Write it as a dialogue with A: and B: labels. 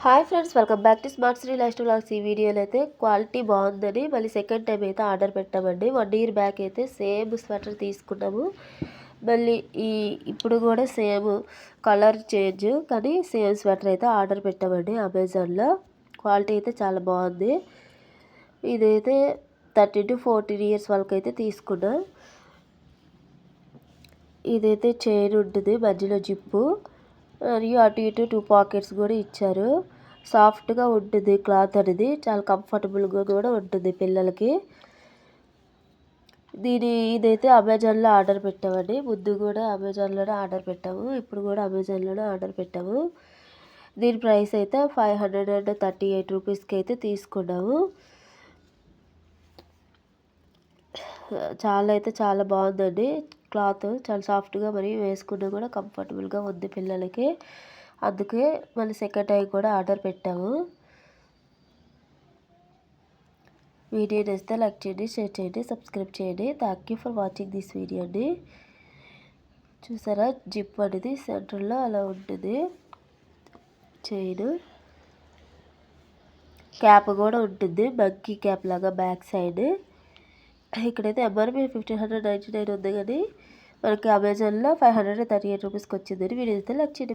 A: Hi friends, welcome back to smart Sri lifestyle vlogs. ఈ వీడియోలో అయితే క్వాలిటీ బాగుందని మళ్ళీ సెకండ్ టైం అయితే ఆర్డర్ పెట్టామండి. 1 ఇయర్ బ్యాక్ అయితే సేమ్ స్వెటర్ తీసుకున్నాము. మళ్ళీ ఇప్పుడు కూడా సేమ్ కలర్ చేంజ్ కానీ సేమ్ స్వెటర్ అయితే ఆర్డర్ పెట్టామండి అమెజాన్లో. క్వాలిటీ అయితే చాలా బాగుంది. ఇదైతే 13 to 14 ఇయర్స్ వరకు అయితే తీసుకున్నా. ఇదైతే చైన్ ఉంటుంది, మధ్యలో జిప్పు మరియు అటు ఇటు 2 పాకెట్స్ కూడా ఇచ్చారు. సాఫ్ట్గా ఉంటుంది క్లాత్ అనేది, చాలా కంఫర్టబుల్గా కూడా ఉంటుంది పిల్లలకి. ఇదైతే అమెజాన్లో ఆర్డర్ పెట్టామండి. ముందు కూడా అమెజాన్లోనే ఆర్డర్ పెట్టాము, ఇప్పుడు కూడా అమెజాన్లోనే ఆర్డర్ పెట్టాము. దీని ప్రైస్ అయితే 538 రూపీస్కి అయితే తీసుకున్నాము. చాలా బాగుందండి. క్లాత్ చాలా సాఫ్ట్గా మరియు వేసుకున్నా కూడా కంఫర్టబుల్గా ఉంది పిల్లలకి. అందుకే మళ్ళీ సెకండ్ టైం కూడా ఆర్డర్ పెట్టాము. వీడియో నచ్చితే లైక్ చేయండి, షేర్ చేయండి, సబ్స్క్రైబ్ చేయండి. Thank you for watching this video అండి. చూసారా, జిప్ అనేది సెంటర్లో అలా ఉంటుంది. చైన్ క్యాప్ కూడా ఉంటుంది, మంకీ క్యాప్ లాగా బ్యాక్ సైడ్. ఇక్కడైతే ఎంఆర్పి 1599 ఉంది, కానీ మనకి అమెజాన్లో 538 రూపీస్కి వచ్చింది. వీడియో అయితే లైక్ చేయండి.